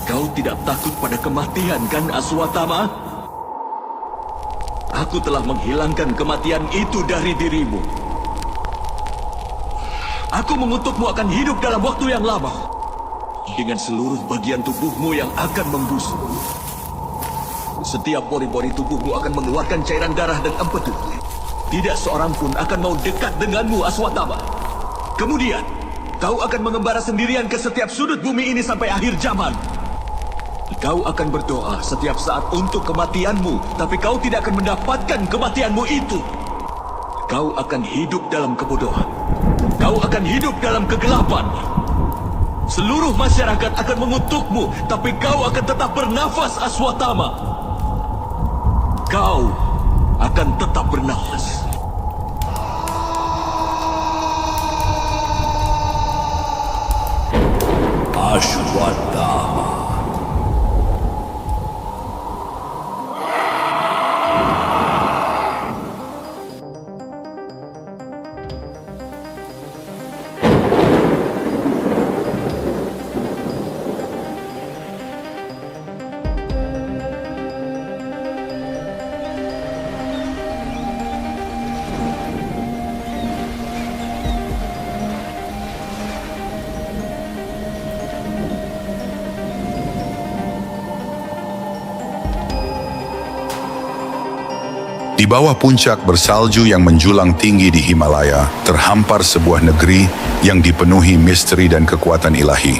Kau tidak takut pada kematian kan, Aswatama? Aku telah menghilangkan kematian itu dari dirimu. Aku mengutukmu akan hidup dalam waktu yang lama, dengan seluruh bagian tubuhmu yang akan membusuk. Setiap pori-pori tubuhmu akan mengeluarkan cairan darah dan empedu. Tidak seorang pun akan mau dekat denganmu, Aswatama. Kemudian, kau akan mengembara sendirian ke setiap sudut bumi ini sampai akhir zaman. Kau akan berdoa setiap saat untuk kematianmu, tapi kau tidak akan mendapatkan kematianmu itu. Kau akan hidup dalam kebodohan. Kau akan hidup dalam kegelapan. Seluruh masyarakat akan mengutukmu, tapi kau akan tetap bernafas, Aswatama. Kau akan tetap bernafas. Ashwatthama. Di bawah puncak bersalju yang menjulang tinggi di Himalaya, terhampar sebuah negeri yang dipenuhi misteri dan kekuatan ilahi.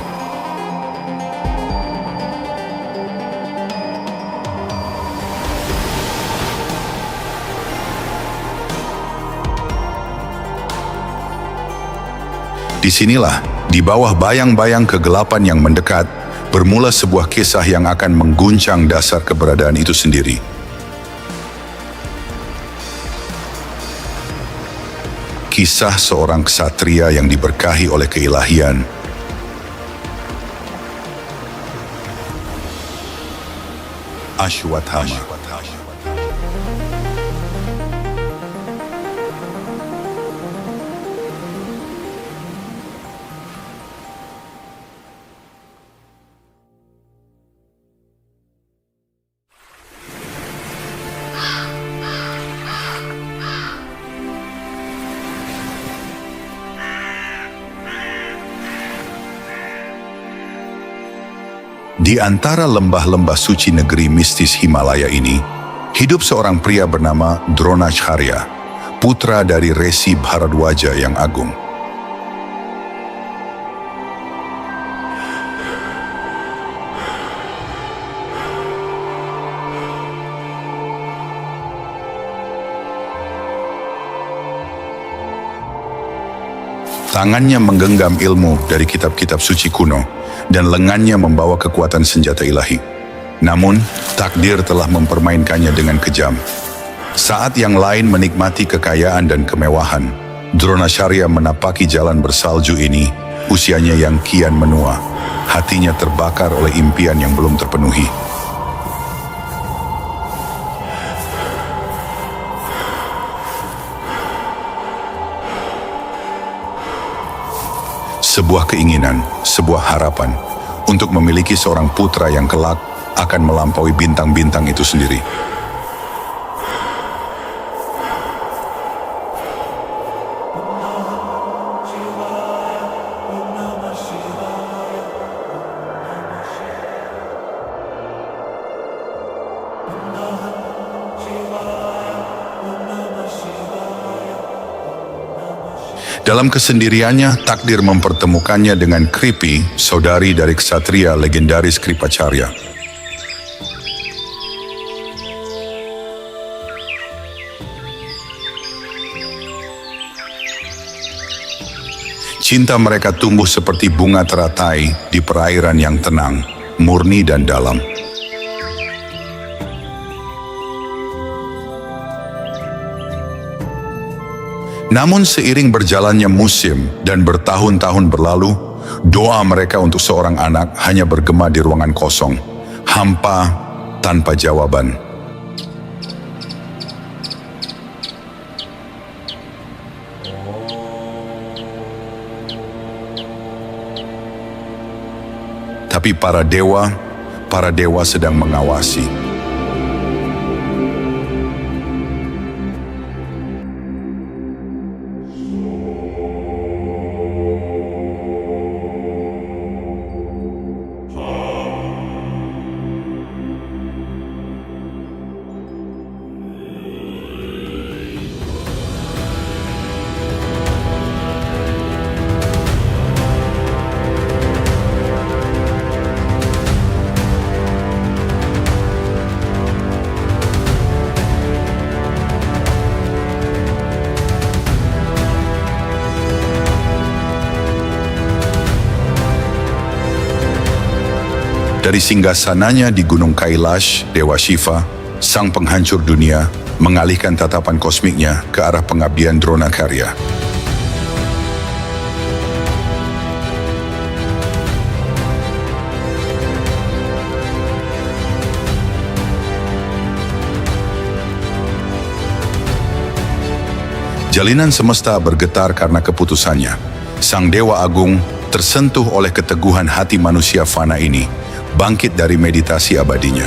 Disinilah, di bawah bayang-bayang kegelapan yang mendekat, bermula sebuah kisah yang akan mengguncang dasar keberadaan itu sendiri. Kisah seorang ksatria yang diberkahi oleh keilahian. Ashwatthama. Di antara lembah-lembah suci negeri mistis Himalaya ini, hidup seorang pria bernama Dronacharya, putra dari Resi Bharadwaja yang agung. Tangannya menggenggam ilmu dari kitab-kitab suci kuno, dan lengannya membawa kekuatan senjata ilahi. Namun, takdir telah mempermainkannya dengan kejam. Saat yang lain menikmati kekayaan dan kemewahan, Dronacharya menapaki jalan bersalju ini, usianya yang kian menua, hatinya terbakar oleh impian yang belum terpenuhi. Sebuah keinginan, sebuah harapan untuk memiliki seorang putra yang kelak akan melampaui bintang-bintang itu sendiri. Dalam kesendiriannya, takdir mempertemukannya dengan Kripi, saudari dari ksatria legendaris Kripacharya. Cinta mereka tumbuh seperti bunga teratai di perairan yang tenang, murni dan dalam. Namun seiring berjalannya musim dan bertahun-tahun berlalu, doa mereka untuk seorang anak hanya bergema di ruangan kosong, hampa tanpa jawaban. Tapi para dewa, para dewa sedang mengawasi. Dari singgasananya di Gunung Kailash, Dewa Shiva, sang penghancur dunia, mengalihkan tatapan kosmiknya ke arah pengabdian Dronakarya. Jalinan semesta bergetar karena keputusannya. Sang Dewa Agung tersentuh oleh keteguhan hati manusia fana ini, bangkit dari meditasi abadinya.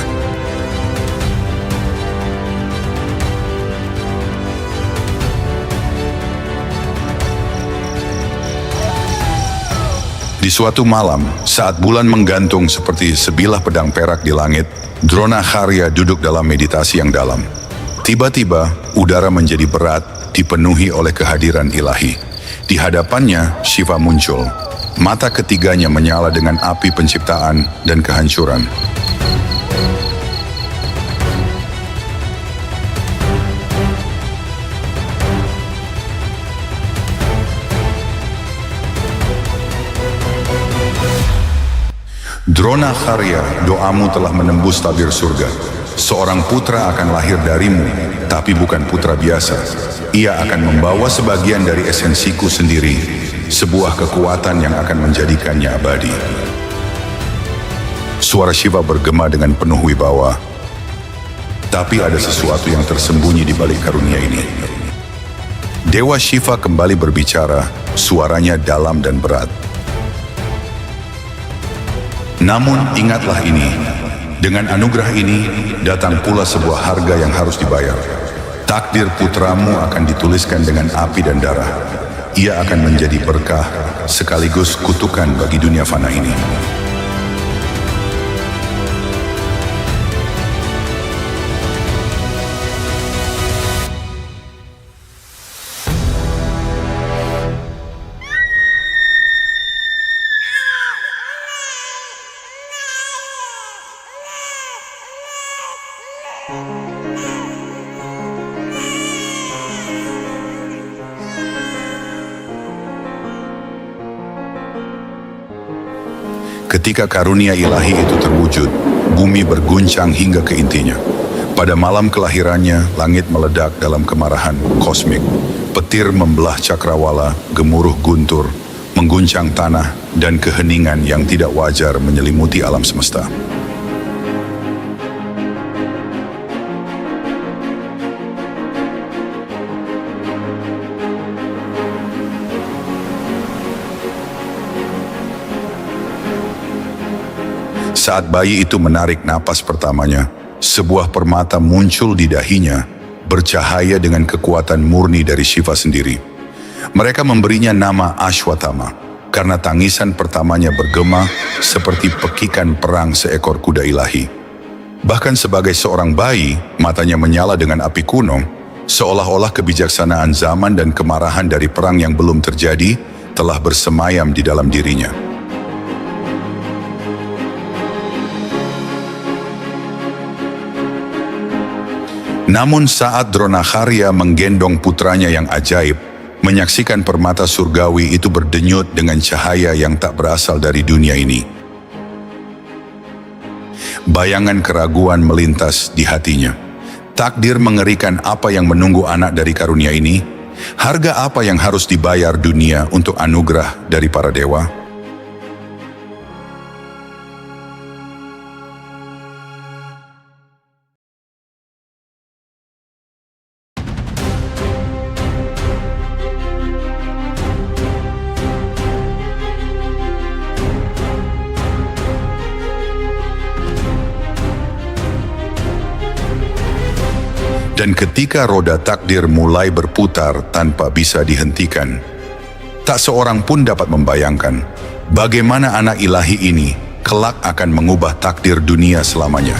Di suatu malam, saat bulan menggantung seperti sebilah pedang perak di langit, Dronakarya duduk dalam meditasi yang dalam. Tiba-tiba, udara menjadi berat, dipenuhi oleh kehadiran ilahi. Di hadapannya, Shiva muncul. Mata ketiganya menyala dengan api penciptaan dan kehancuran. Dronakarya, doamu telah menembus tabir surga. Seorang putra akan lahir darimu, tapi bukan putra biasa. Ia akan membawa sebagian dari esensiku sendiri, sebuah kekuatan yang akan menjadikannya abadi. Suara Shiva bergema dengan penuh wibawa. Tapi ada sesuatu yang tersembunyi di balik karunia ini. Dewa Shiva kembali berbicara, suaranya dalam dan berat. Namun ingatlah ini, dengan anugerah ini datang pula sebuah harga yang harus dibayar. Takdir putramu akan dituliskan dengan api dan darah. Ia akan menjadi berkah sekaligus kutukan bagi dunia fana ini. Ketika karunia ilahi itu terwujud, bumi berguncang hingga ke intinya. Pada malam kelahirannya, langit meledak dalam kemarahan kosmik. Petir membelah cakrawala, gemuruh guntur, mengguncang tanah, dan keheningan yang tidak wajar menyelimuti alam semesta. Saat bayi itu menarik napas pertamanya, sebuah permata muncul di dahinya, bercahaya dengan kekuatan murni dari Shiva sendiri. Mereka memberinya nama Ashwatthama, karena tangisan pertamanya bergema seperti pekikan perang seekor kuda ilahi. Bahkan sebagai seorang bayi, matanya menyala dengan api kuno, seolah-olah kebijaksanaan zaman dan kemarahan dari perang yang belum terjadi telah bersemayam di dalam dirinya. Namun saat Dronakarya menggendong putranya yang ajaib, menyaksikan permata surgawi itu berdenyut dengan cahaya yang tak berasal dari dunia ini. Bayangan keraguan melintas di hatinya. Takdir mengerikan apa yang menunggu anak dari karunia ini? Harga apa yang harus dibayar dunia untuk anugerah dari para dewa? Dan ketika roda takdir mulai berputar tanpa bisa dihentikan, tak seorang pun dapat membayangkan bagaimana anak ilahi ini kelak akan mengubah takdir dunia selamanya.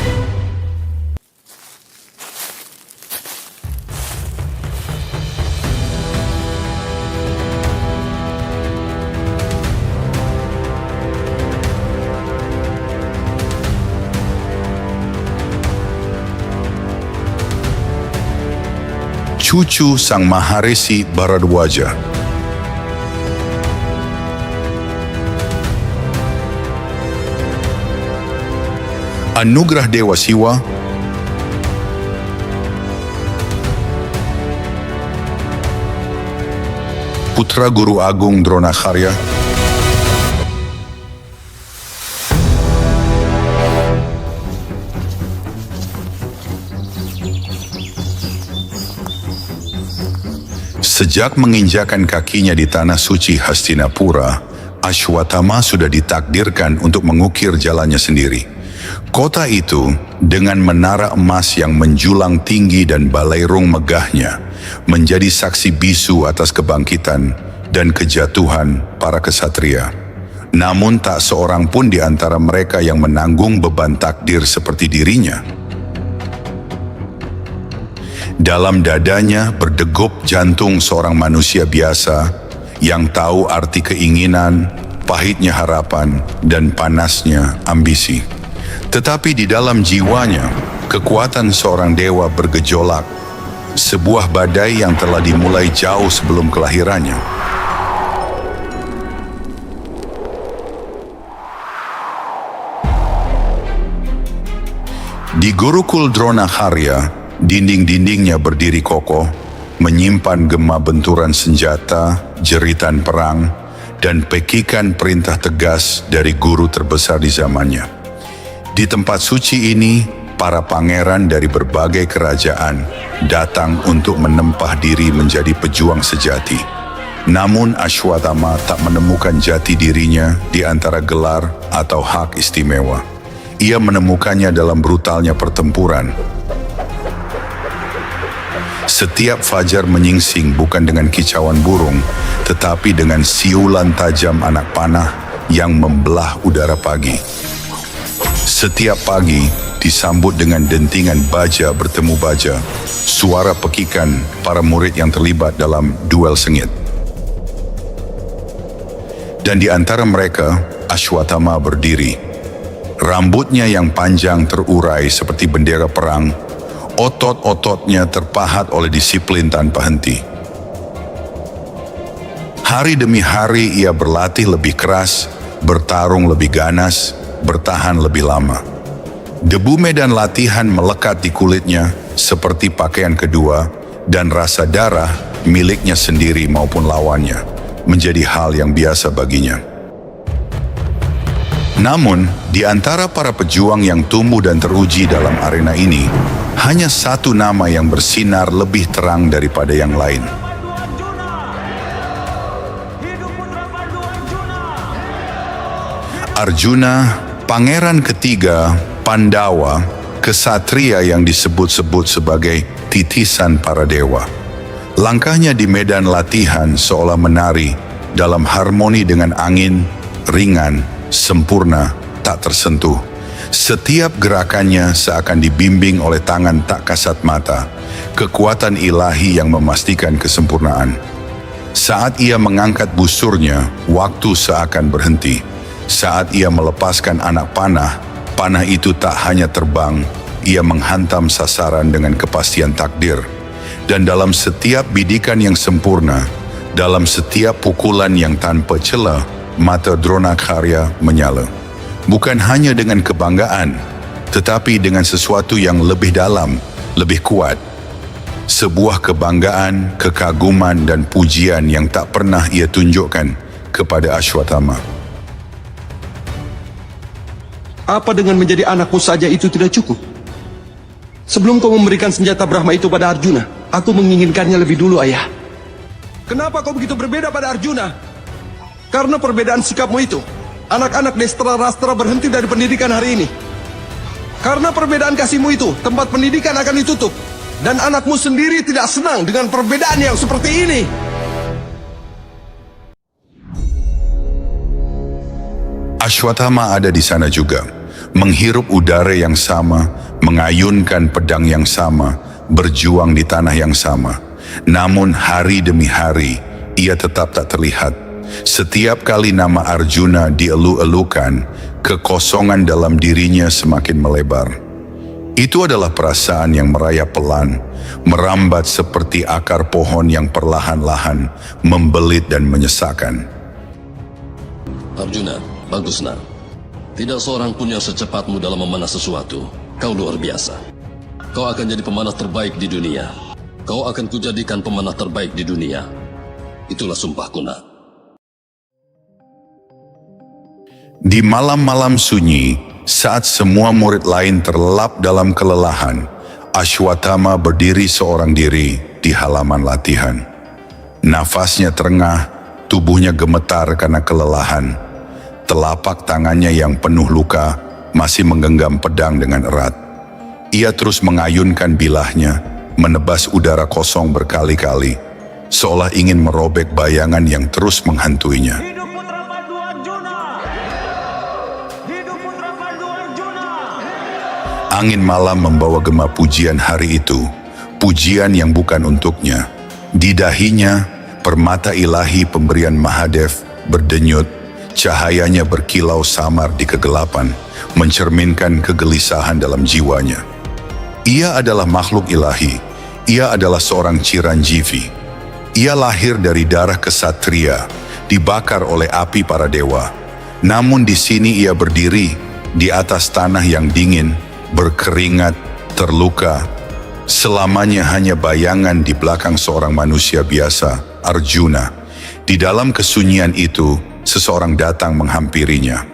Cucu Sang Maharesi Bharadwaja. Anugerah Dewa Siwa, Putra Guru Agung Dronacharya, sejak menginjakan kakinya di tanah suci Hastinapura, Ashwatthama sudah ditakdirkan untuk mengukir jalannya sendiri. Kota itu dengan menara emas yang menjulang tinggi dan balairung megahnya menjadi saksi bisu atas kebangkitan dan kejatuhan para kesatria. Namun tak seorang pun di antara mereka yang menanggung beban takdir seperti dirinya. Dalam dadanya berdegup jantung seorang manusia biasa yang tahu arti keinginan, pahitnya harapan, dan panasnya ambisi. Tetapi di dalam jiwanya, kekuatan seorang dewa bergejolak, sebuah badai yang telah dimulai jauh sebelum kelahirannya. Di Gurukul Dronacharya, dinding-dindingnya berdiri kokoh, menyimpan gema benturan senjata, jeritan perang, dan pekikan perintah tegas dari guru terbesar di zamannya. Di tempat suci ini, para pangeran dari berbagai kerajaan datang untuk menempah diri menjadi pejuang sejati. Namun Ashwatthama tak menemukan jati dirinya di antara gelar atau hak istimewa. Ia menemukannya dalam brutalnya pertempuran. Setiap fajar menyingsing bukan dengan kicauan burung, tetapi dengan siulan tajam anak panah yang membelah udara pagi. Setiap pagi disambut dengan dentingan baja bertemu baja, suara pekikan para murid yang terlibat dalam duel sengit. Dan di antara mereka, Ashwatthama berdiri. Rambutnya yang panjang terurai seperti bendera perang, otot-ototnya terpahat oleh disiplin tanpa henti. Hari demi hari ia berlatih lebih keras, bertarung lebih ganas, bertahan lebih lama. Debu medan latihan melekat di kulitnya seperti pakaian kedua, dan rasa darah miliknya sendiri maupun lawannya menjadi hal yang biasa baginya. Namun, di antara para pejuang yang tumbuh dan teruji dalam arena ini, hanya satu nama yang bersinar lebih terang daripada yang lain. Arjuna, pangeran ketiga Pandawa, kesatria yang disebut-sebut sebagai titisan para dewa. Langkahnya di medan latihan seolah menari dalam harmoni dengan angin, ringan, sempurna, tak tersentuh. Setiap gerakannya seakan dibimbing oleh tangan tak kasat mata, kekuatan ilahi yang memastikan kesempurnaan. Saat ia mengangkat busurnya, waktu seakan berhenti. Saat ia melepaskan anak panah, panah itu tak hanya terbang, ia menghantam sasaran dengan kepastian takdir. Dan dalam setiap bidikan yang sempurna, dalam setiap pukulan yang tanpa celah, mata Dronacharya menyala. Bukan hanya dengan kebanggaan, tetapi dengan sesuatu yang lebih dalam, lebih kuat. Sebuah kebanggaan, kekaguman, dan pujian yang tak pernah ia tunjukkan kepada Ashwatthama. Apa dengan menjadi anakmu saja itu tidak cukup? Sebelum kau memberikan senjata Brahma itu pada Arjuna, aku menginginkannya lebih dulu, ayah. Kenapa kau begitu berbeda pada Arjuna? Karena perbedaan sikapmu itu, anak-anak Destra Rastra berhenti dari pendidikan hari ini. Karena perbedaan kasihmu itu, tempat pendidikan akan ditutup. Dan anakmu sendiri tidak senang dengan perbedaan yang seperti ini. Ashwatthama ada di sana juga, menghirup udara yang sama, mengayunkan pedang yang sama, berjuang di tanah yang sama. Namun hari demi hari, ia tetap tak terlihat. Setiap kali nama Arjuna dielu-elukan, kekosongan dalam dirinya semakin melebar. Itu adalah perasaan yang merayap pelan, merambat seperti akar pohon yang perlahan-lahan membelit dan menyesakkan. Arjuna, bagus nak. Tidak seorang pun yang secepatmu dalam memanah sesuatu. Kau luar biasa. Kau akan jadi pemanah terbaik di dunia. Kau akan kujadikan pemanah terbaik di dunia. Itulah sumpahku nak. Di malam-malam sunyi, saat semua murid lain terlelap dalam kelelahan, Ashwatthama berdiri seorang diri di halaman latihan. Nafasnya terengah, tubuhnya gemetar karena kelelahan. Telapak tangannya yang penuh luka masih menggenggam pedang dengan erat. Ia terus mengayunkan bilahnya, menebas udara kosong berkali-kali, seolah ingin merobek bayangan yang terus menghantuinya. Hidup Putra Pandu Arjuna! Hidup Putra Pandu Arjuna! Angin malam membawa gema pujian hari itu, pujian yang bukan untuknya. Di dahinya, permata ilahi pemberian Mahadev berdenyut, cahayanya berkilau samar di kegelapan, mencerminkan kegelisahan dalam jiwanya. Ia adalah makhluk ilahi, ia adalah seorang Chiranjeevi. Ia lahir dari darah kesatria, dibakar oleh api para dewa. Namun di sini ia berdiri, di atas tanah yang dingin, berkeringat, terluka. Selamanya hanya bayangan di belakang seorang manusia biasa, Arjuna. Di dalam kesunyian itu, seseorang datang menghampirinya.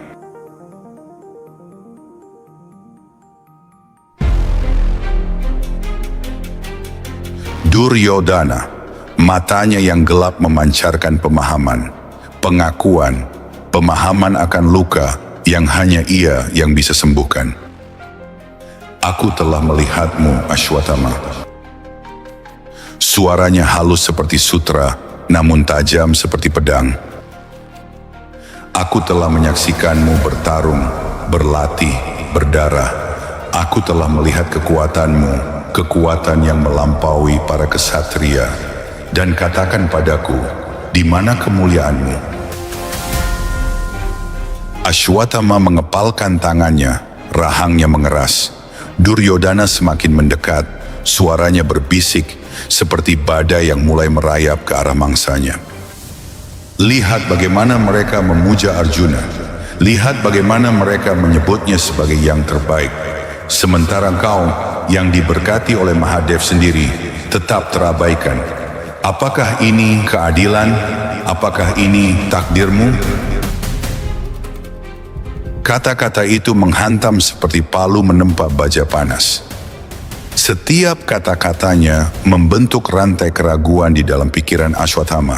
Duryodhana, matanya yang gelap memancarkan pemahaman, pengakuan, pemahaman akan luka yang hanya ia yang bisa sembuhkan. Aku telah melihatmu, Ashwatthama. Suaranya halus seperti sutra, namun tajam seperti pedang. Aku telah menyaksikanmu bertarung, berlatih, berdarah. Aku telah melihat kekuatanmu, kekuatan yang melampaui para kesatria. Dan katakan padaku, di mana kemuliaanmu? Ashwatthama mengepalkan tangannya, rahangnya mengeras. Duryodhana semakin mendekat, suaranya berbisik seperti badai yang mulai merayap ke arah mangsanya. Lihat bagaimana mereka memuja Arjuna. Lihat bagaimana mereka menyebutnya sebagai yang terbaik. Sementara kau yang diberkati oleh Mahadev sendiri tetap terabaikan. Apakah ini keadilan? Apakah ini takdirmu? Kata-kata itu menghantam seperti palu menempa baja panas. Setiap kata-katanya membentuk rantai keraguan di dalam pikiran Ashwatthama.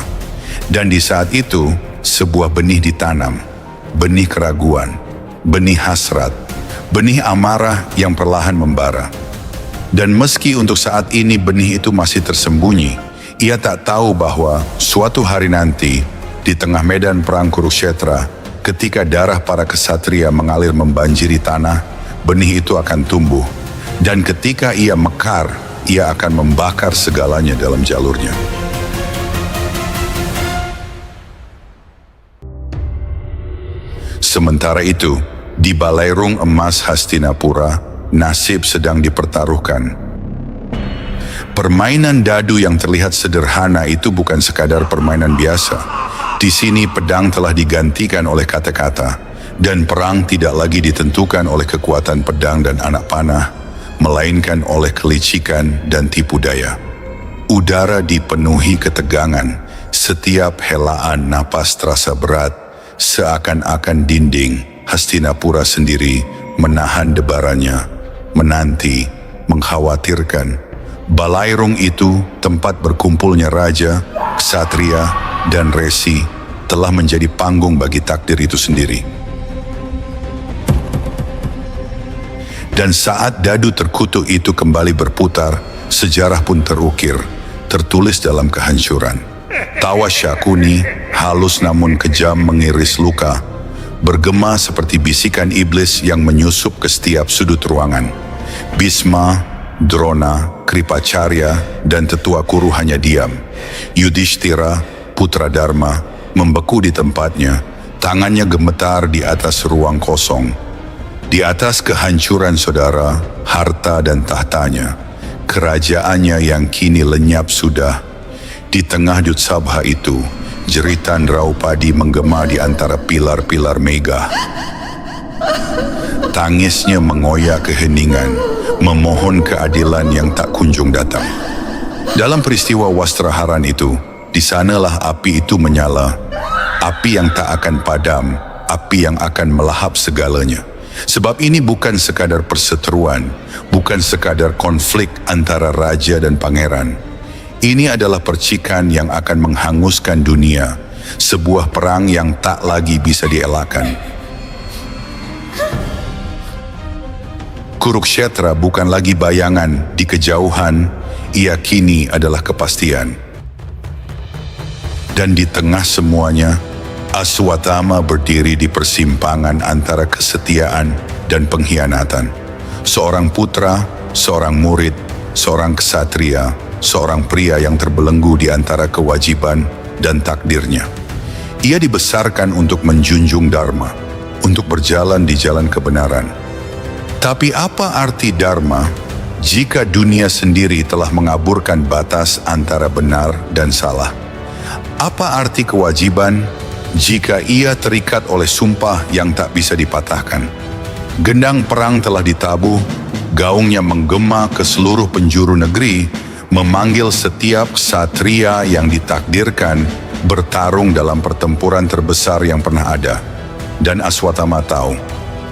Dan di saat itu, sebuah benih ditanam. Benih keraguan, benih hasrat, benih amarah yang perlahan membara. Dan meski untuk saat ini benih itu masih tersembunyi, ia tak tahu bahwa suatu hari nanti, di tengah medan perang Kurukshetra, ketika darah para kesatria mengalir membanjiri tanah, benih itu akan tumbuh. Dan ketika ia mekar, ia akan membakar segalanya dalam jalurnya. Sementara itu, di Balairung Emas Hastinapura, nasib sedang dipertaruhkan. Permainan dadu yang terlihat sederhana itu bukan sekadar permainan biasa. Di sini pedang telah digantikan oleh kata-kata, dan perang tidak lagi ditentukan oleh kekuatan pedang dan anak panah, melainkan oleh kelicikan dan tipu daya. Udara dipenuhi ketegangan, setiap helaan napas terasa berat, seakan-akan dinding Hastinapura sendiri menahan debarannya, menanti, mengkhawatirkan. Balairung itu, tempat berkumpulnya raja, ksatria, dan resi, telah menjadi panggung bagi takdir itu sendiri. Dan saat dadu terkutuk itu kembali berputar, sejarah pun terukir, tertulis dalam kehancuran. Tawa Syakuni, halus namun kejam mengiris luka, bergema seperti bisikan iblis yang menyusup ke setiap sudut ruangan. Bhisma, Drona, Kripacarya, dan tetua Kuru hanya diam. Yudhishthira, putra Dharma, membeku di tempatnya, tangannya gemetar di atas ruang kosong. Di atas kehancuran saudara, harta dan tahtanya, kerajaannya yang kini lenyap sudah. Di tengah Dutsabha itu, jeritan Draupadi menggema di antara pilar-pilar megah. Tangisnya mengoyak keheningan, memohon keadilan yang tak kunjung datang. Dalam peristiwa Wastraharan itu, di sanalah api itu menyala, api yang tak akan padam, api yang akan melahap segalanya. Sebab ini bukan sekadar perseteruan, bukan sekadar konflik antara raja dan pangeran. Ini adalah percikan yang akan menghanguskan dunia, sebuah perang yang tak lagi bisa dielakkan. Kurukshetra bukan lagi bayangan di kejauhan, ia kini adalah kepastian. Dan di tengah semuanya, Aswatthama berdiri di persimpangan antara kesetiaan dan pengkhianatan. Seorang putra, seorang murid, seorang ksatria, seorang pria yang terbelenggu di antara kewajiban dan takdirnya. Ia dibesarkan untuk menjunjung dharma, untuk berjalan di jalan kebenaran. Tapi apa arti dharma jika dunia sendiri telah mengaburkan batas antara benar dan salah? Apa arti kewajiban jika ia terikat oleh sumpah yang tak bisa dipatahkan? Gendang perang telah ditabuh, gaungnya menggema ke seluruh penjuru negeri, memanggil setiap ksatria yang ditakdirkan bertarung dalam pertempuran terbesar yang pernah ada. Dan Aswatthama tahu,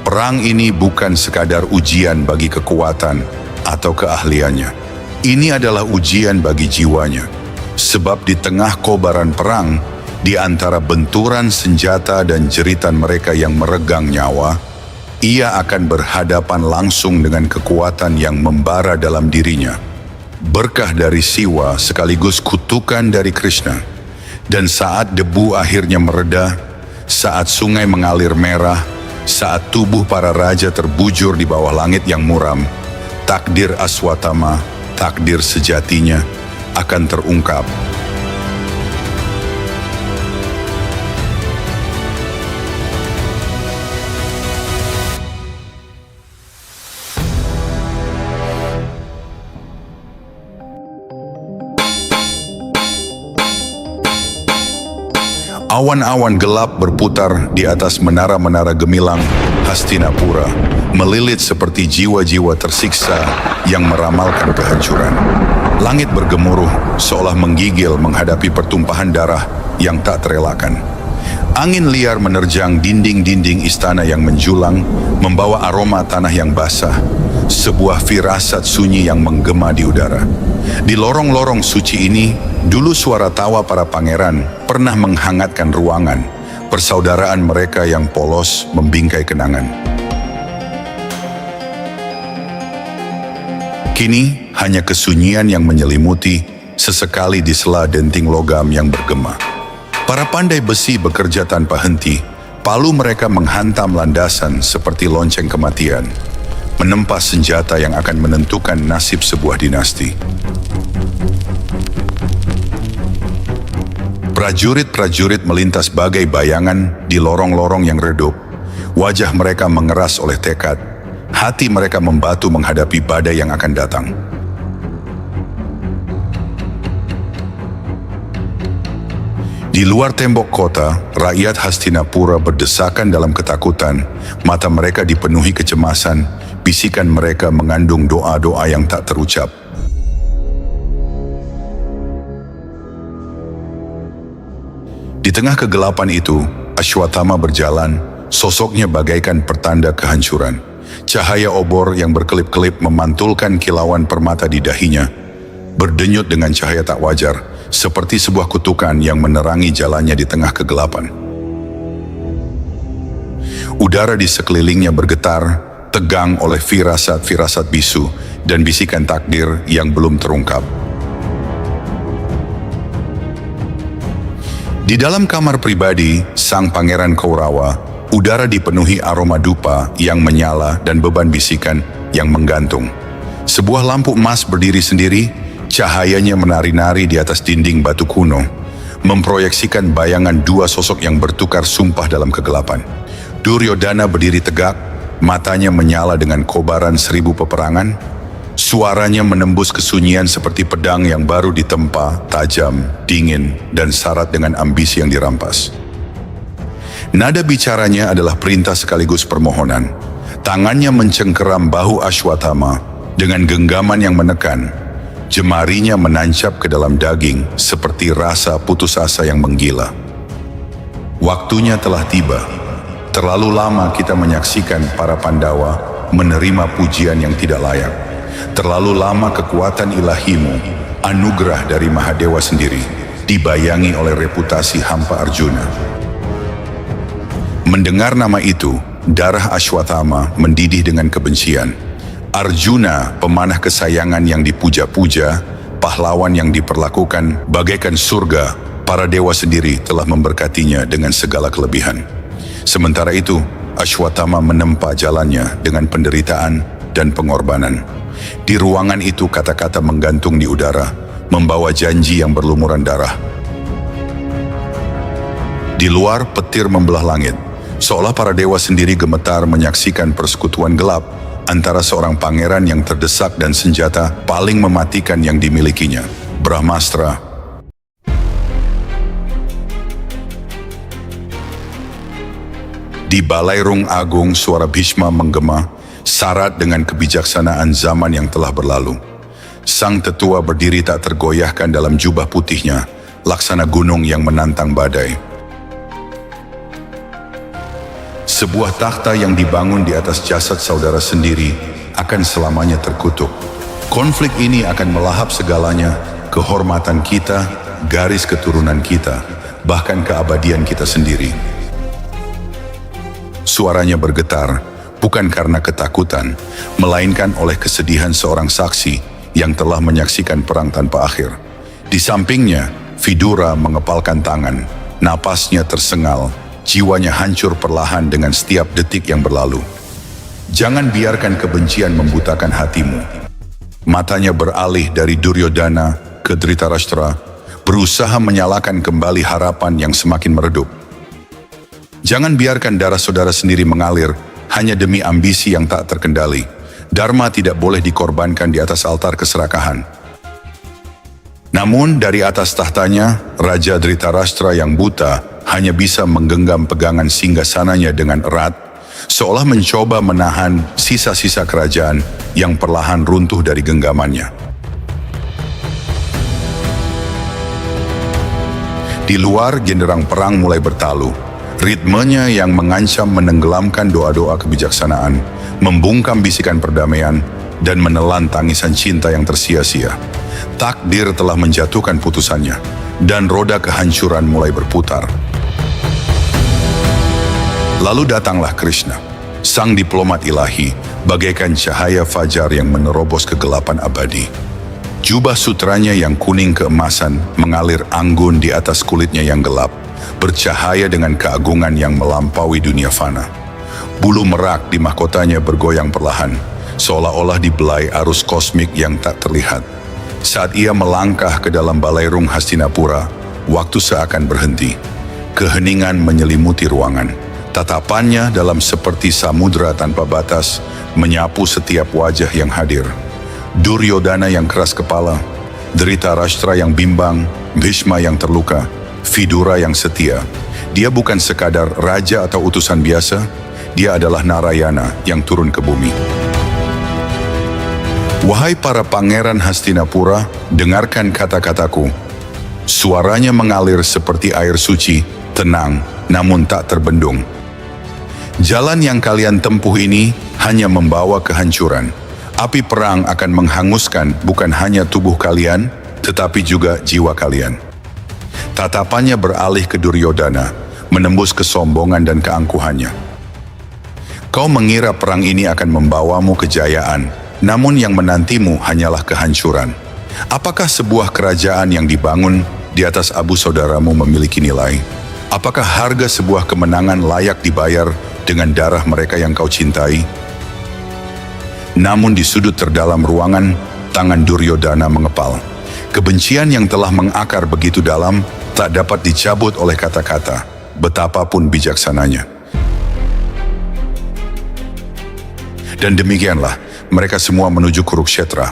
perang ini bukan sekadar ujian bagi kekuatan atau keahliannya. Ini adalah ujian bagi jiwanya. Sebab di tengah kobaran perang, di antara benturan senjata dan jeritan mereka yang meregang nyawa, ia akan berhadapan langsung dengan kekuatan yang membara dalam dirinya. Berkah dari Siwa sekaligus kutukan dari Krishna. Dan saat debu akhirnya mereda, saat sungai mengalir merah, saat tubuh para raja terbujur di bawah langit yang muram, takdir Aswatthama, takdir sejatinya akan terungkap. Awan-awan gelap berputar di atas menara-menara gemilang Hastinapura, melilit seperti jiwa-jiwa tersiksa yang meramalkan kehancuran. Langit bergemuruh seolah menggigil menghadapi pertumpahan darah yang tak terelakkan. Angin liar menerjang dinding-dinding istana yang menjulang, membawa aroma tanah yang basah, sebuah firasat sunyi yang menggema di udara. Di lorong-lorong suci ini, dulu suara tawa para pangeran pernah menghangatkan ruangan, persaudaraan mereka yang polos membingkai kenangan. Kini, hanya kesunyian yang menyelimuti, sesekali di sela denting logam yang bergema. Para pandai besi bekerja tanpa henti, palu mereka menghantam landasan seperti lonceng kematian, menempa senjata yang akan menentukan nasib sebuah dinasti. Prajurit-prajurit melintas bagai bayangan di lorong-lorong yang redup. Wajah mereka mengeras oleh tekad, hati mereka membatu menghadapi badai yang akan datang. Di luar tembok kota, rakyat Hastinapura berdesakan dalam ketakutan, mata mereka dipenuhi kecemasan, bisikan mereka mengandung doa-doa yang tak terucap. Di tengah kegelapan itu, Aswatthama berjalan, sosoknya bagaikan pertanda kehancuran. Cahaya obor yang berkelip-kelip memantulkan kilauan permata di dahinya, berdenyut dengan cahaya tak wajar, seperti sebuah kutukan yang menerangi jalannya di tengah kegelapan. Udara di sekelilingnya bergetar, tegang oleh firasat-firasat bisu dan bisikan takdir yang belum terungkap. Di dalam kamar pribadi sang pangeran Kaurawa, udara dipenuhi aroma dupa yang menyala dan beban bisikan yang menggantung. Sebuah lampu emas berdiri sendiri, cahayanya menari-nari di atas dinding batu kuno, memproyeksikan bayangan dua sosok yang bertukar sumpah dalam kegelapan. Duryodhana berdiri tegak, matanya menyala dengan kobaran 1000 peperangan. Suaranya menembus kesunyian seperti pedang yang baru ditempa, tajam, dingin, dan syarat dengan ambisi yang dirampas. Nada bicaranya adalah perintah sekaligus permohonan. Tangannya mencengkeram bahu Ashwatthama dengan genggaman yang menekan. Jemarinya menancap ke dalam daging seperti rasa putus asa yang menggila. Waktunya telah tiba. Terlalu lama kita menyaksikan para Pandawa menerima pujian yang tidak layak. Terlalu lama kekuatan ilahimu, anugerah dari Mahadewa sendiri, dibayangi oleh reputasi hampa Arjuna. Mendengar nama itu, darah Ashwatthama mendidih dengan kebencian. Arjuna, pemanah kesayangan yang dipuja-puja, pahlawan yang diperlakukan bagaikan surga, para dewa sendiri telah memberkatinya dengan segala kelebihan. Sementara itu, Ashwatthama menempa jalannya dengan penderitaan dan pengorbanan. Di ruangan itu kata-kata menggantung di udara, membawa janji yang berlumuran darah. Di luar petir membelah langit, seolah para dewa sendiri gemetar menyaksikan persekutuan gelap antara seorang pangeran yang terdesak dan senjata paling mematikan yang dimilikinya, Brahmastra. Di Balairung Agung suara Bhishma menggema, syarat dengan kebijaksanaan zaman yang telah berlalu. Sang tetua berdiri tak tergoyahkan dalam jubah putihnya, laksana gunung yang menantang badai. Sebuah takhta yang dibangun di atas jasad saudara sendiri akan selamanya terkutuk. Konflik ini akan melahap segalanya, kehormatan kita, garis keturunan kita, bahkan keabadian kita sendiri. Suaranya bergetar, bukan karena ketakutan, melainkan oleh kesedihan seorang saksi yang telah menyaksikan perang tanpa akhir. Di sampingnya, Vidura mengepalkan tangan, napasnya tersengal, jiwanya hancur perlahan dengan setiap detik yang berlalu. Jangan biarkan kebencian membutakan hatimu. Matanya beralih dari Duryodhana ke Dhritarashtra, berusaha menyalakan kembali harapan yang semakin meredup. Jangan biarkan darah saudara sendiri mengalir hanya demi ambisi yang tak terkendali. Dharma tidak boleh dikorbankan di atas altar keserakahan. Namun dari atas tahtanya, Raja Dhritarashtra yang buta hanya bisa menggenggam pegangan singgasananya dengan erat, seolah mencoba menahan sisa-sisa kerajaan yang perlahan runtuh dari genggamannya. Di luar, genderang perang mulai bertalu. Ritmenya yang mengancam menenggelamkan doa-doa kebijaksanaan, membungkam bisikan perdamaian, dan menelan tangisan cinta yang tersia-sia. Takdir telah menjatuhkan putusannya, dan roda kehancuran mulai berputar. Lalu datanglah Krishna, sang diplomat ilahi, bagaikan cahaya fajar yang menerobos kegelapan abadi. Jubah sutranya yang kuning keemasan mengalir anggun di atas kulitnya yang gelap, bercahaya dengan keagungan yang melampaui dunia fana. Bulu merak di mahkotanya bergoyang perlahan, seolah-olah dibelai arus kosmik yang tak terlihat. Saat ia melangkah ke dalam Balairung Hastinapura, waktu seakan berhenti. Keheningan menyelimuti ruangan. Tatapannya dalam seperti samudra tanpa batas, menyapu setiap wajah yang hadir. Duryodhana yang keras kepala, Dhritarashtra yang bimbang, Bhishma yang terluka, Vidura yang setia. Dia bukan sekadar raja atau utusan biasa, dia adalah Narayana yang turun ke bumi. Wahai para pangeran Hastinapura, dengarkan kata-kataku. Suaranya mengalir seperti air suci, tenang, namun tak terbendung. Jalan yang kalian tempuh ini hanya membawa kehancuran. Api perang akan menghanguskan bukan hanya tubuh kalian, tetapi juga jiwa kalian. Tatapannya beralih ke Duryodhana, menembus kesombongan dan keangkuhannya. Kau mengira perang ini akan membawamu kejayaan, namun yang menantimu hanyalah kehancuran. Apakah sebuah kerajaan yang dibangun di atas abu saudaramu memiliki nilai? Apakah harga sebuah kemenangan layak dibayar dengan darah mereka yang kau cintai? Namun di sudut terdalam ruangan, tangan Duryodhana mengepal. Kebencian yang telah mengakar begitu dalam tak dapat dicabut oleh kata-kata, betapapun bijaksananya. Dan demikianlah, mereka semua menuju Kurukshetra,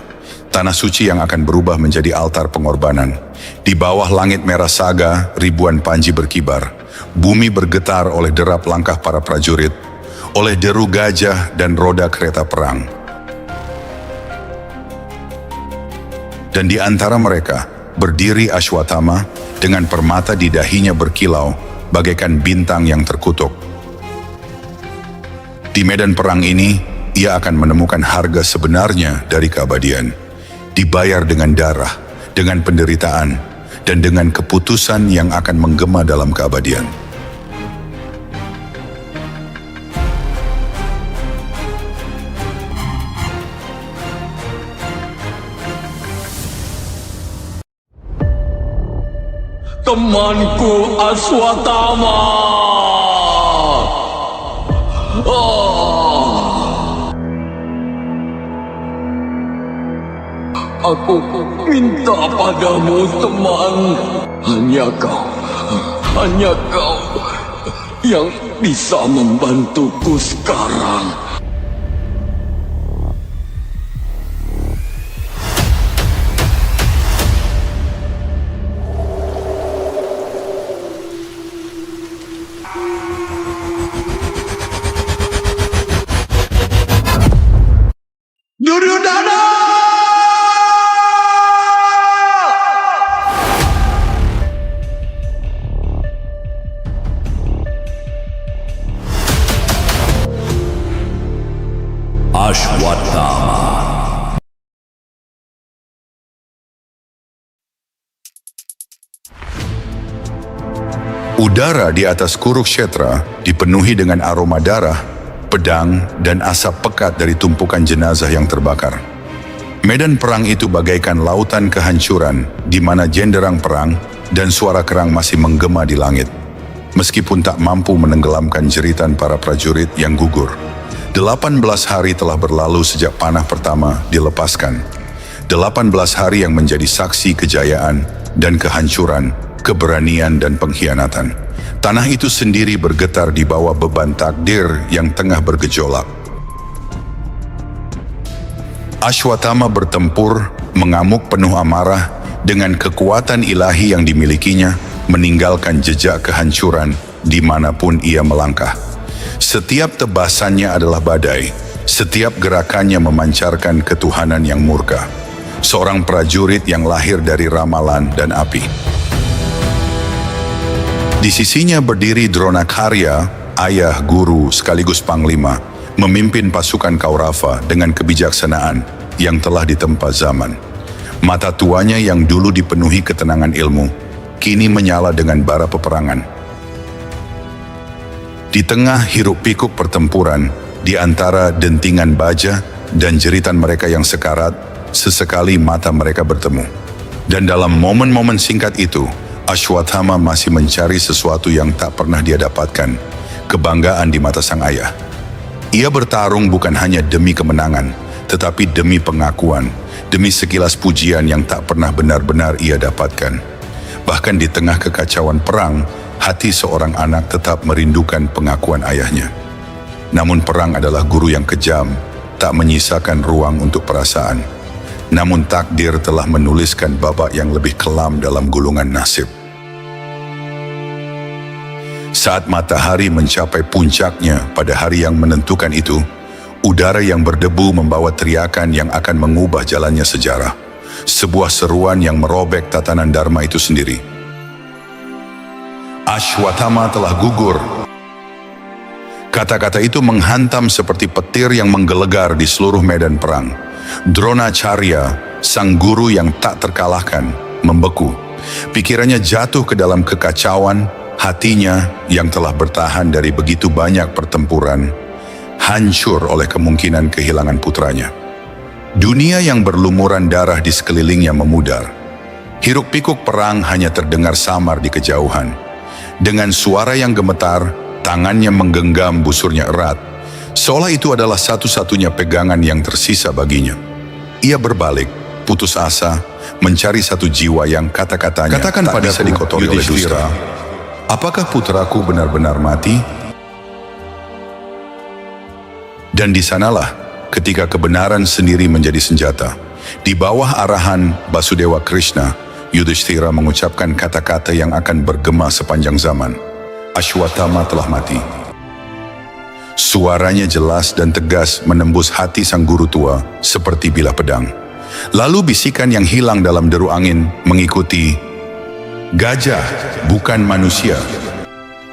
tanah suci yang akan berubah menjadi altar pengorbanan. Di bawah langit merah saga, ribuan panji berkibar. Bumi bergetar oleh derap langkah para prajurit, oleh deru gajah dan roda kereta perang. Dan di antara mereka, berdiri Ashwatthama dengan permata di dahinya berkilau, bagaikan bintang yang terkutuk. Di medan perang ini, ia akan menemukan harga sebenarnya dari keabadian. Dibayar dengan darah, dengan penderitaan, dan dengan keputusan yang akan menggema dalam keabadian. Temanku Ashwatthama. Aku minta padamu, teman. Hanya kau yang bisa membantuku sekarang. Duryodhana! Ashwatthama. Udara di atas Kurukshetra dipenuhi dengan aroma darah, pedang, dan asap pekat dari tumpukan jenazah yang terbakar. Medan perang itu bagaikan lautan kehancuran di mana jenderang perang dan suara kerang masih menggema di langit. Meskipun tak mampu menenggelamkan jeritan para prajurit yang gugur. 18 hari telah berlalu sejak panah pertama dilepaskan. 18 hari yang menjadi saksi kejayaan dan kehancuran, keberanian dan pengkhianatan. Tanah itu sendiri bergetar di bawah beban takdir yang tengah bergejolak. Ashwatthama bertempur, mengamuk penuh amarah, dengan kekuatan ilahi yang dimilikinya, meninggalkan jejak kehancuran dimanapun ia melangkah. Setiap tebasannya adalah badai, setiap gerakannya memancarkan ketuhanan yang murka. Seorang prajurit yang lahir dari ramalan dan api. Di sisinya berdiri Dronakarya, ayah, guru, sekaligus panglima, memimpin pasukan Kaurava dengan kebijaksanaan yang telah ditempa zaman. Mata tuanya yang dulu dipenuhi ketenangan ilmu, kini menyala dengan bara peperangan. Di tengah hiruk-pikuk pertempuran, di antara dentingan baja dan jeritan mereka yang sekarat, sesekali mata mereka bertemu. Dan dalam momen-momen singkat itu, Ashwatthama masih mencari sesuatu yang tak pernah dia dapatkan, kebanggaan di mata sang ayah. Ia bertarung bukan hanya demi kemenangan, tetapi demi pengakuan, demi sekilas pujian yang tak pernah benar-benar ia dapatkan. Bahkan di tengah kekacauan perang, hati seorang anak tetap merindukan pengakuan ayahnya. Namun perang adalah guru yang kejam, tak menyisakan ruang untuk perasaan. Namun takdir telah menuliskan babak yang lebih kelam dalam gulungan nasib. Saat matahari mencapai puncaknya pada hari yang menentukan itu, udara yang berdebu membawa teriakan yang akan mengubah jalannya sejarah. Sebuah seruan yang merobek tatanan dharma itu sendiri. Ashwatthama telah gugur. Kata-kata itu menghantam seperti petir yang menggelegar di seluruh medan perang. Dronacarya, sang guru yang tak terkalahkan, membeku. Pikirannya jatuh ke dalam kekacauan, hatinya yang telah bertahan dari begitu banyak pertempuran hancur oleh kemungkinan kehilangan putranya. Dunia yang berlumuran darah di sekelilingnya memudar. Hiruk-pikuk perang hanya terdengar samar di kejauhan. Dengan suara yang gemetar, tangannya menggenggam busurnya erat, seolah itu adalah satu-satunya pegangan yang tersisa baginya. Ia berbalik, putus asa, mencari satu jiwa yang kata-katanya Katakan tak bisa padaku, dikotori oleh dusta. Apakah putraku benar-benar mati? Dan di sanalah ketika kebenaran sendiri menjadi senjata. Di bawah arahan Basudewa Krishna, Yudhishthira mengucapkan kata-kata yang akan bergema sepanjang zaman. Ashwatthama telah mati. Suaranya jelas dan tegas menembus hati sang guru tua seperti bilah pedang. Lalu bisikan yang hilang dalam deru angin mengikuti, "Gajah, bukan manusia."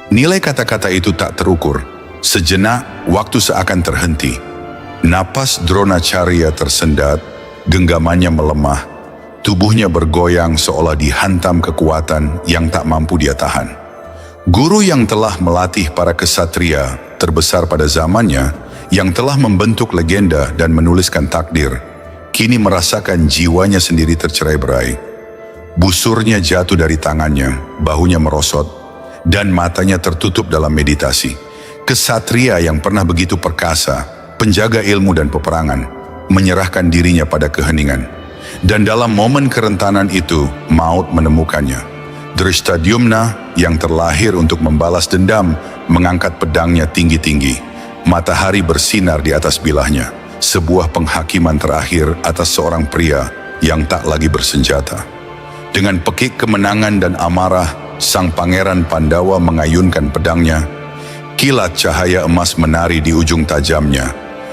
Nilai kata-kata itu tak terukur. Sejenak, waktu seakan terhenti. Napas Dronacharya tersendat, genggamannya melemah, tubuhnya bergoyang seolah dihantam kekuatan yang tak mampu dia tahan. Guru yang telah melatih para kesatria terbesar pada zamannya, yang telah membentuk legenda dan menuliskan takdir, kini merasakan jiwanya sendiri tercerai-berai. Busurnya jatuh dari tangannya, bahunya merosot, dan matanya tertutup dalam meditasi. Kesatria yang pernah begitu perkasa, penjaga ilmu dan peperangan, menyerahkan dirinya pada keheningan. Dan dalam momen kerentanan itu, maut menemukannya. Drishtadyumna yang terlahir untuk membalas dendam, mengangkat pedangnya tinggi-tinggi. Matahari bersinar di atas bilahnya, sebuah penghakiman terakhir atas seorang pria yang tak lagi bersenjata. Dengan pekik kemenangan dan amarah, sang pangeran Pandawa mengayunkan pedangnya. Kilat cahaya emas menari di ujung tajamnya,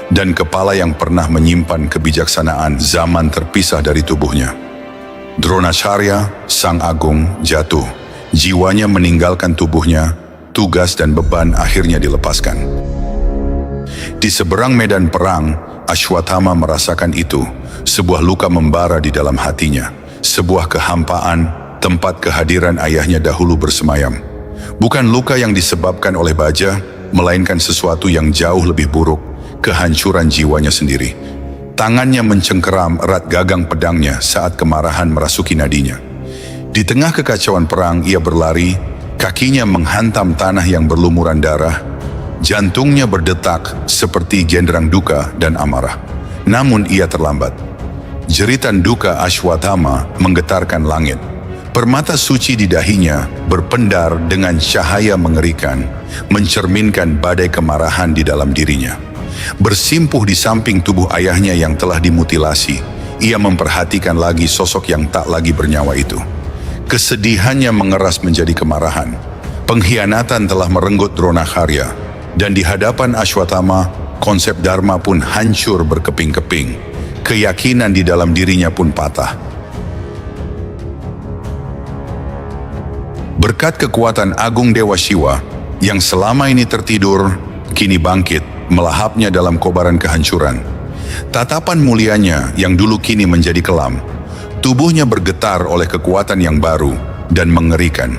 dan kepala yang pernah menyimpan kebijaksanaan zaman terpisah dari tubuhnya. Dronacharya, sang agung, jatuh. Jiwanya meninggalkan tubuhnya, tugas dan beban akhirnya dilepaskan. Di seberang medan perang, Ashwatthama merasakan itu, sebuah luka membara di dalam hatinya, sebuah kehampaan, tempat kehadiran ayahnya dahulu bersemayam. Bukan luka yang disebabkan oleh baja, melainkan sesuatu yang jauh lebih buruk, kehancuran jiwanya sendiri. Tangannya mencengkeram erat gagang pedangnya saat kemarahan merasuki nadinya. Di tengah kekacauan perang, ia berlari, kakinya menghantam tanah yang berlumuran darah, jantungnya berdetak seperti genderang duka dan amarah. Namun ia terlambat. Jeritan duka Ashwatthama menggetarkan langit. Permata suci di dahinya berpendar dengan cahaya mengerikan, mencerminkan badai kemarahan di dalam dirinya. Bersimpuh di samping tubuh ayahnya yang telah dimutilasi, ia memperhatikan lagi sosok yang tak lagi bernyawa itu. Kesedihannya mengeras menjadi kemarahan. Pengkhianatan telah merenggut Dronacharya, dan di hadapan Ashwatthama, konsep Dharma pun hancur berkeping-keping. Keyakinan di dalam dirinya pun patah. Berkat kekuatan agung Dewa Shiva yang selama ini tertidur, kini bangkit, melahapnya dalam kobaran kehancuran. Tatapan mulianya yang dulu kini menjadi kelam. Tubuhnya bergetar oleh kekuatan yang baru dan mengerikan.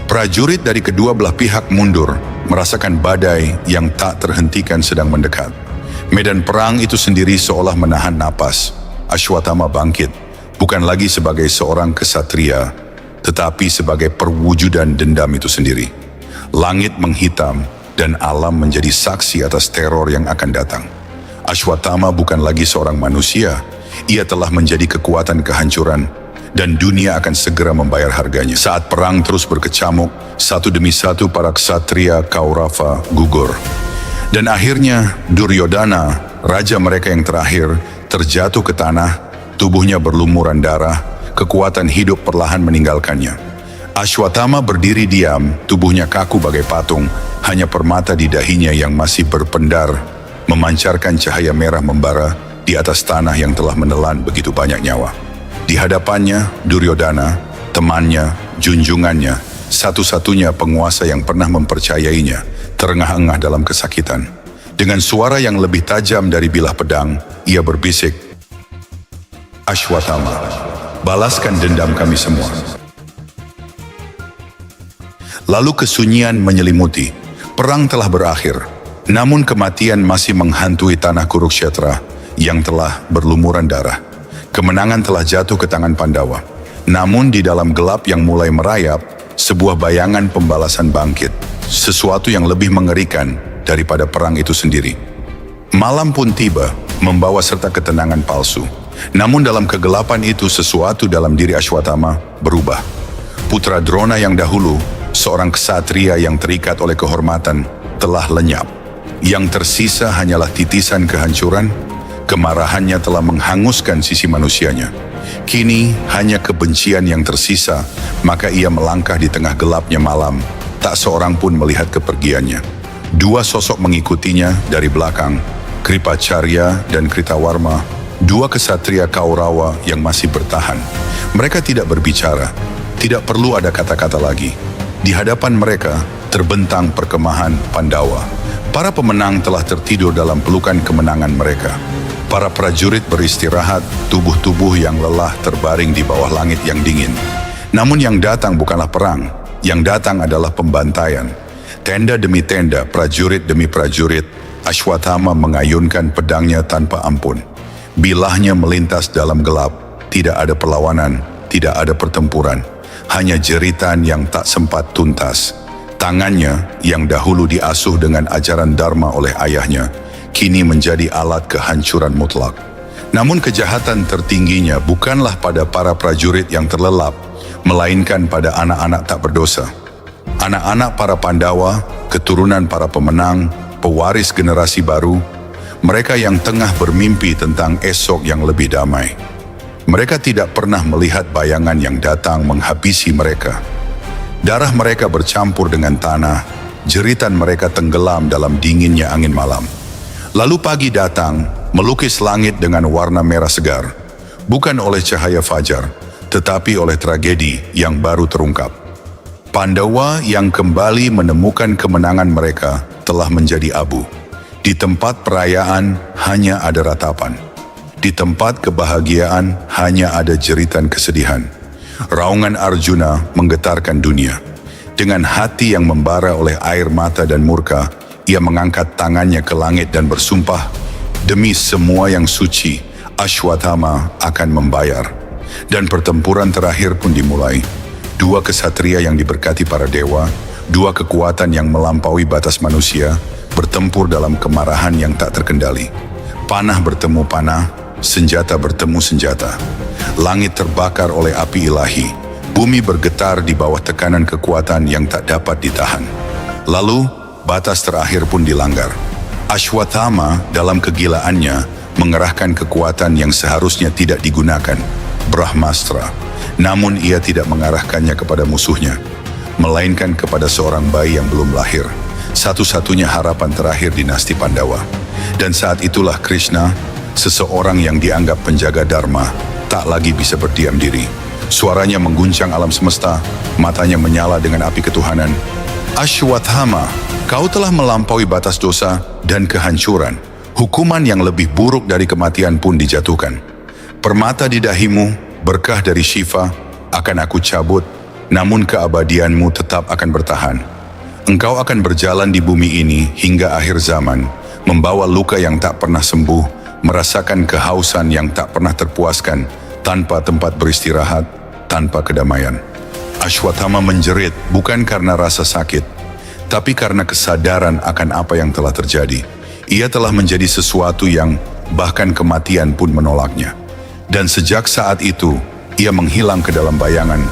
Prajurit dari kedua belah pihak mundur, merasakan badai yang tak terhentikan sedang mendekat. Medan perang itu sendiri seolah menahan napas. Ashwatthama bangkit, bukan lagi sebagai seorang kesatria, tetapi sebagai perwujudan dendam itu sendiri. Langit menghitam dan alam menjadi saksi atas teror yang akan datang. Ashwatthama bukan lagi seorang manusia, ia telah menjadi kekuatan kehancuran, dan dunia akan segera membayar harganya. Saat perang terus berkecamuk, satu demi satu para ksatria Kaurava gugur. Dan akhirnya Duryodhana, raja mereka yang terakhir, terjatuh ke tanah, tubuhnya berlumuran darah, kekuatan hidup perlahan meninggalkannya. Ashwatthama berdiri diam, tubuhnya kaku bagai patung, hanya permata di dahinya yang masih berpendar, memancarkan cahaya merah membara di atas tanah yang telah menelan begitu banyak nyawa. Di hadapannya, Duryodhana, temannya, junjungannya, satu-satunya penguasa yang pernah mempercayainya, terengah-engah dalam kesakitan. Dengan suara yang lebih tajam dari bilah pedang, ia berbisik, "Ashwatthama, balaskan dendam kami semua." Lalu kesunyian menyelimuti. Perang telah berakhir. Namun kematian masih menghantui tanah Kurukshetra yang telah berlumuran darah. Kemenangan telah jatuh ke tangan Pandawa. Namun di dalam gelap yang mulai merayap, sebuah bayangan pembalasan bangkit. Sesuatu yang lebih mengerikan daripada perang itu sendiri. Malam pun tiba, membawa serta ketenangan palsu. Namun dalam kegelapan itu sesuatu dalam diri Ashwatthama berubah. Putra Drona yang dahulu, seorang ksatria yang terikat oleh kehormatan, telah lenyap. Yang tersisa hanyalah titisan kehancuran. Kemarahannya telah menghanguskan sisi manusianya. Kini hanya kebencian yang tersisa, maka ia melangkah di tengah gelapnya malam. Tak seorang pun melihat kepergiannya. Dua sosok mengikutinya dari belakang, Kripacharya dan Kritawarma, dua kesatria Kaurawa yang masih bertahan. Mereka tidak berbicara, tidak perlu ada kata-kata lagi. Di hadapan mereka terbentang perkemahan Pandawa. Para pemenang telah tertidur dalam pelukan kemenangan mereka. Para prajurit beristirahat, tubuh-tubuh yang lelah terbaring di bawah langit yang dingin. Namun yang datang bukanlah perang, yang datang adalah pembantaian. Tenda demi tenda, prajurit demi prajurit, Ashwatthama mengayunkan pedangnya tanpa ampun. Bilahnya melintas dalam gelap, tidak ada perlawanan, tidak ada pertempuran, hanya jeritan yang tak sempat tuntas. Tangannya yang dahulu diasuh dengan ajaran Dharma oleh ayahnya, kini menjadi alat kehancuran mutlak. Namun kejahatan tertingginya bukanlah pada para prajurit yang terlelap, melainkan pada anak-anak tak berdosa. Anak-anak para Pandawa, keturunan para pemenang, pewaris generasi baru, mereka yang tengah bermimpi tentang esok yang lebih damai. Mereka tidak pernah melihat bayangan yang datang menghabisi mereka. Darah mereka bercampur dengan tanah, jeritan mereka tenggelam dalam dinginnya angin malam. Lalu pagi datang, melukis langit dengan warna merah segar, bukan oleh cahaya fajar, tetapi oleh tragedi yang baru terungkap. Pandawa yang kembali menemukan kemenangan mereka telah menjadi abu. Di tempat perayaan hanya ada ratapan. Di tempat kebahagiaan hanya ada jeritan kesedihan. Raungan Arjuna menggetarkan dunia. Dengan hati yang membara oleh air mata dan murka, ia mengangkat tangannya ke langit dan bersumpah, demi semua yang suci, Ashwatthama akan membayar. Dan pertempuran terakhir pun dimulai. Dua kesatria yang diberkati para dewa, dua kekuatan yang melampaui batas manusia, bertempur dalam kemarahan yang tak terkendali. Panah bertemu panah, senjata bertemu senjata. Langit terbakar oleh api ilahi, bumi bergetar di bawah tekanan kekuatan yang tak dapat ditahan. Lalu, batas terakhir pun dilanggar. Ashwatthama dalam kegilaannya mengerahkan kekuatan yang seharusnya tidak digunakan, Brahmastra. Namun ia tidak mengarahkannya kepada musuhnya, melainkan kepada seorang bayi yang belum lahir, satu-satunya harapan terakhir dinasti Pandawa. Dan saat itulah Krishna, seseorang yang dianggap penjaga Dharma, tak lagi bisa berdiam diri. Suaranya mengguncang alam semesta, matanya menyala dengan api ketuhanan. Ashwatthama, kau telah melampaui batas dosa dan kehancuran. Hukuman yang lebih buruk dari kematian pun dijatuhkan. Permata di dahimu, berkah dari Shiva, akan aku cabut, namun keabadianmu tetap akan bertahan. Engkau akan berjalan di bumi ini hingga akhir zaman, membawa luka yang tak pernah sembuh, merasakan kehausan yang tak pernah terpuaskan, tanpa tempat beristirahat, tanpa kedamaian. Ashwatthama menjerit bukan karena rasa sakit, tapi karena kesadaran akan apa yang telah terjadi. Ia telah menjadi sesuatu yang bahkan kematian pun menolaknya. Dan sejak saat itu, ia menghilang ke dalam bayangan,